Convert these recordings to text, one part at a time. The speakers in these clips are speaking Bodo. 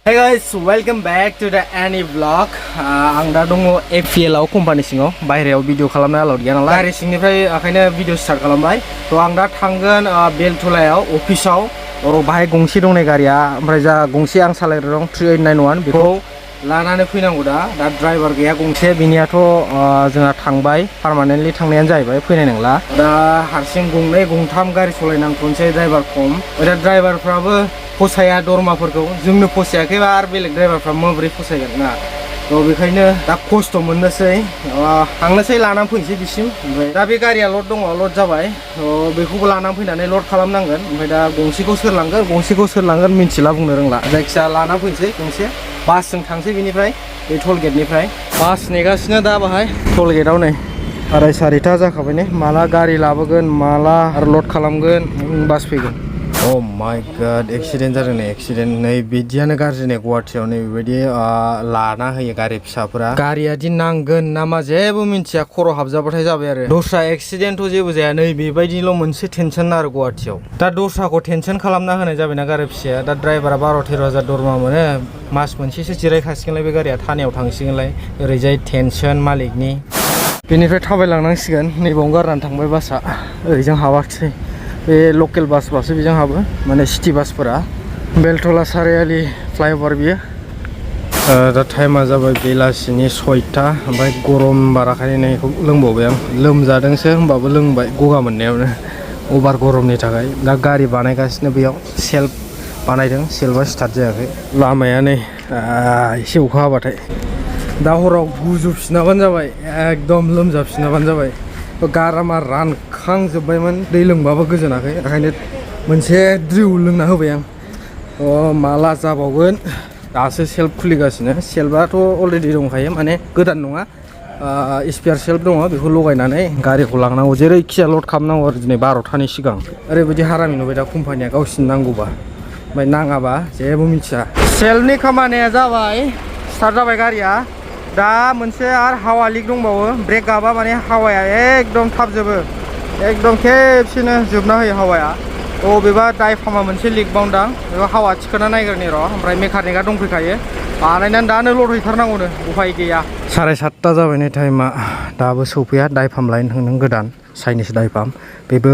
Hey guys, welcome back to the Any Vlog. आं दा दङ APL आव कम्पानि सिङाव बाहेरायाव भिडिअ खालामनो आलाउड गैया नालाय गारि सिंनिफ्राय ओंखायनो भिडिअ स्टार्ट खालामबाय। थ' आं दा थांगोन बेलथलायाव अफिसाव बाहाय गंसे दंनाय गारिया ओमफ्राय जा गंसे आं सालायग्रा दं 3891 बेखौ लानानै फैनांगौ दा ड्राइभार गैया गंसे बिनियाथ' जोंहा थांबाय पार्मानेन्टलि थांनायानो जाहैबाय फैनाय नंला दा हारसिं गंनै गंथाम गारि सालायनांथ'नोसै ड्राइभार खम दा ड्राइभारफ्राबो फसाया दरमाफोरखौ जोंनो फसायाखैबा आरो बेलेग ड्राइभारफ्रा माबोरै फसायगोन ना थ' बेखायनो दा खस्थ' मोननोसै थांनोसै लानानै फैनोसै बिसिम ओमफ्राय दा बे गारिया लड दङ लड जाबाय थ' बेखौबो लानानै फैनानै लड खालामनांगोन ओमफ्राय दा गंसेखौ सोर लांगोन मिन्थिला बुंनो रोंला जायखिजाया लानानै फैनोसै गंसे बासजों थांसै बिनिफ्राय बे टल गेटनिफ्राय बास नेगासिनो दा बाहाय टल गेटआव नै 4:30 जाखाबाय ने माला गारि लाबोगोन माला आरो लड खालामगोन बास फैगोन। Oh my god, एक्सिडेन्ट जादों नै एक्सिडेन्ट नै बिदियानो गाज्रि नै गुवाहाटियाव नै बेबायदि लाना होयो गारि फिसाफोरा गारियादि नांगोन ना मा जेबो मिन्थिया खर' हाबजाबाथाय जाबाय आरो दस्रा एक्सिडेन्टथ' जेबो जाया नै बेबायदिल' मोनसे टेनसन आरो गुवाहाटियाव दा दस्राखौ टेनसन खालामना होनाय जाबायना गारि फिसाया दा ड्राइभारा 12-13 हाजार दरमा मोनो मास मोनसेसो जिरायखासिगोनलाय बे गारिया थानायाव थांसिगोनलाय ओरैजाय टेनसन मालिकनि बेनिफ्राय थाबायलांनांसिगोन नैबावनो गारनानै थांबाय बासआ ओरैजों हाबाखिसै बे लकेल बासबासो बेजों हाबो माने सिटि बासफोरा बेलथला सारियालि फ्लाइअभार बियो दा टाइमा जाबाय बेलासिनि 6टा ओमफ्राय गरम बाराखाय नैखौ लोंबावबाय आं लोमजादोंसो होमबाबो लोंबाय गगा मोननायावनो अभार गरमनि थाखाय दा गारि बानायगासिनो बेयाव सेल्फ बानायदों सेल्फआ स्टार्ट जायाखै लामाया नै एसे अखा हाबाथाय दा हराव गुजुफिनाबानो जाबाय एकदम लोमजाफिनाबानो जाबाय गारामा रानखांजोब्बायमोन दै लोंबाबो गोजोनाखै ओंखायनो मोनसे ड्रिउ लोंना होबाय आं माला जाबावगोन दासो सेल्फ खुलिगासिनो सेल्फआथ' अलरेडि दंखायो माने गोदान नङा स्पेयार सेल्फ दङ बेखौ लगायनानै गारिखौ लांनांगौ जेरैखिया लड खालामनांगौ आरो दिनै 12टानि सिगां ओरैबायदि हारामि नुबाय दा कम्पानिया गावसिनि नांगौबा ओमफ्राय नाङाबा जेबो मिथिया सेल्फनि खामानिया जाबाय स्टार्ट जाबाय गारिया दा मोनसे आरो हावा लिक दंबावो ब्रेक गाबा माने हावाया एकदम थाब जोबो एकदम खेबसेनो जोबना होयो हावाया बबेबा डाइफामा मोनसे लिक बावदां बेखौ हावा थिखोना नायग्रोनि र' ओमफ्राय मेकानिकआ दंफैखायो बानायनानै दानो लड हैथारनांगौनो उफाय गैया 7:30 जाबाय नै टाइमा दाबो सौफैया डाइफाम लायनो थांदों गोदान चाइनिस डाइफाम बेबो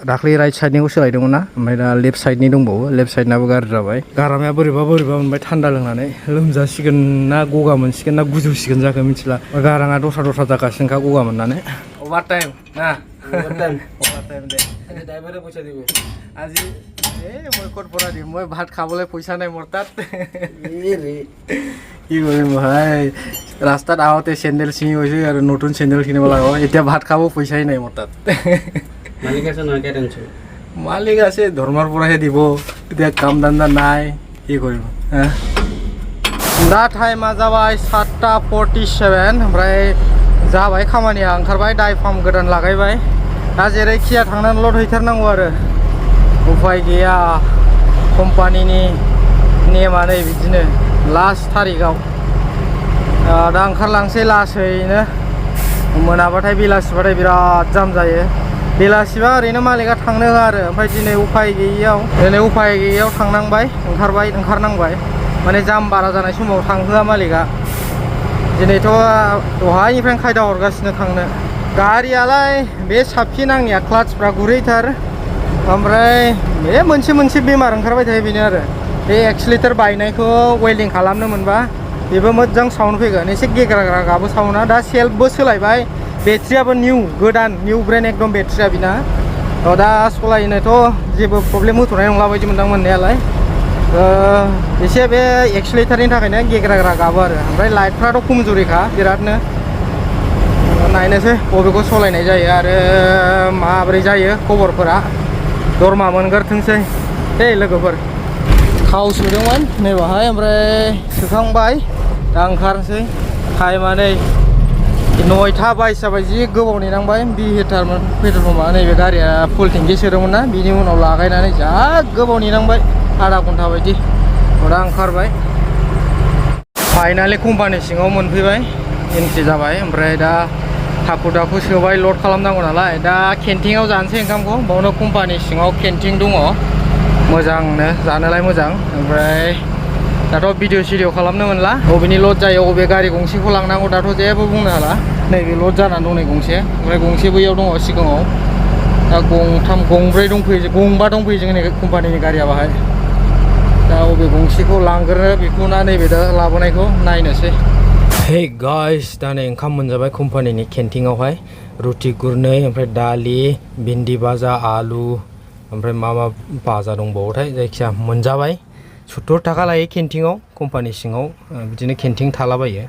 दाख्लै राइट साइडनिखौ सोलायदोंमोन ना ओमफ्राय दा लेफ्ट साइडनि दंबावो लेफ्ट साइडनाबो गाज्रि जाबाय गारामाया बोरैबा मोनबाय थान्दा लोंनानै लोमजासिगोन ना गगा मोनसिगोन ना गुजुसिगोन जाखो मिथिला गाराङा दस्रा जागासिनोखा गगा मोननानै अभार टाइम ना অভাৰ টাইম দে আজি ড্ৰাইভাৰে পইচা দিব আজি মই ক'ত পৰা দিম মই ভাত খাবলৈ পইচা নাই মোৰ তাত কি কৰিম ভাই ৰাস্তাত আহোঁতে চেণ্ডেল ছিঙি গৈছে আৰু নতুন চেণ্ডেল কিনিব লাগিব এতিয়া ভাত খাব পইচাই নাই মোৰ তাত মালিক আছে নহয় টেনশ্যন মালিক আছে ধৰ্মৰ পৰাহে দিব এতিয়া কাম ধান্দা নাই কি কৰিম दा टाइमा जाबाय 7:47 ओमफ्राय जाबाय खामानिया ओंखारबाय डाइफाम गोदान लागायबाय दा जेरैखिया थांनानै लड हैथारनांगौ आरो उफाय गैया कम्पानिनि नेमा नै बिदिनो लास्ट थारिखआव दा ओंखारलांसै लासैनो मोनाबाथाय बेलासिबाथाय बिराद जाम जायो बेलासिबा ओरैनो मालिकआ थांनो होआ आरो ओमफ्राय दिनै उफाय गैयैयाव थांनांबाय ओंखारनांबाय माने जाम बारा जानाय समाव थांहोआ मालिकआ दिनैथ' दहायनिफ्रायनो खायदा हरगासिनो थांनो गारियालाय बे साबसिन आंनिया क्लाचफ्रा गुरैथार ओमफ्राय बे मोनसे बेमार ओंखारबाय थायो बेनो आरो बे एक्सिलेटर बायनायखौ वेल्डिं खालामनो मोनबा बेबो मोजां साउन्ड फैगोन एसे गेग्राग्रा गाबो साउन्डआ दा सेल्फबो सोलायबाय बेट्रियाबो गोदान निउ ब्रेन्ड एकदम बेट्रिया बिना दा सलायनोथ' जेबो प्रब्लेम होथ'नाय नंला बायदि मोनदां मोननायालाय एसे बे एक्सिलेटरनि थाखायनो गेग्राग्रा गाबो आरो ओमफ्राय लाइटफ्राथ' खमजुरिखा बिरादनो नायनोसै बबेखौ सलायनाय जायो आरो माबोरै जायो खबरफोरा दरमा मोनगोरथोंसै दे लोगोफोर थाव सोदोंमोन नैबाहाय ओमफ्राय सोखांबाय दा ओंखारनोसै टाइमा नै 9:22 जाबाय जि गोबाव नेनांबाय बिहिटारमोन पेट्रल पाम्पआ नैबे गारिया फुल टेंकि सोदोंमोन ना बिनि उनाव लागायनानै जा गोबाव नेनांबाय आधा घन्टा बायदि दा ओंखारबाय फाइनालि कम्पानि सिङाव मोनफैबाय एन्ट्रि जाबाय ओमफ्राय दा हाखु दाखु सोबाय लड खालामनांगौ नालाय दा केन्टिंआव जानोसै ओंखामखौ बावनो कम्पानि सिङाव केन्टिं दङ मोजांनो जानोलाय मोजां ओमफ्राय दाथ' भिडिअ खालामनो मोनला बबेनि लड जायो बबे गारि गंसेखौ लांनांगौ दाथ' जेबो बुंनो हाला नैबे लड जानानै दं नै गंसे ओमफ्राय गंसे बैयाव दङ सिगाङाव दा गंथाम गंब्रै दंफैयो गंबा दंफैयो जोंनि कम्पानिनि गारिया बाहाय दा बबे गंसेखौ लांग्रो बेखौ ना नैबे दा लाबोनायखौ नायनोसै हे गाइस दा नै ओंखाम मोनजाबाय कम्पानिनि केन्टिनावहाय रुटि गुरनै ओमफ्राय दालि भिन्दि भाजा आलु ओमफ्राय मा भाजा दंबावोथाय जायखिया मोनजाबाय 70 थाखा लायो केन्टिनाव कम्पानि सिङाव बिदिनो केन्टिन थालाबायो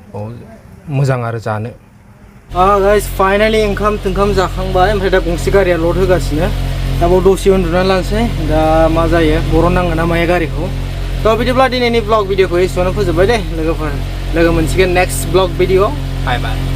मोजां आरो जानो गाइस फाइनालि ओंखाम जाखांबाय ओमफ्राय दा गंसे गारिया लड होगासिनो दा बाव दसे उन्दुनानै लानोसै दा मा जायो बरननांगोन ना माया गारिखौ थ' बिदिब्ला दिनैनि ब्लग भिडिअखौ एसेयावनो फोजोबबाय दे लोगोफोर लोगो मोनसिगोन नेक्स्ट ब्लग भिडिअ बाय बाय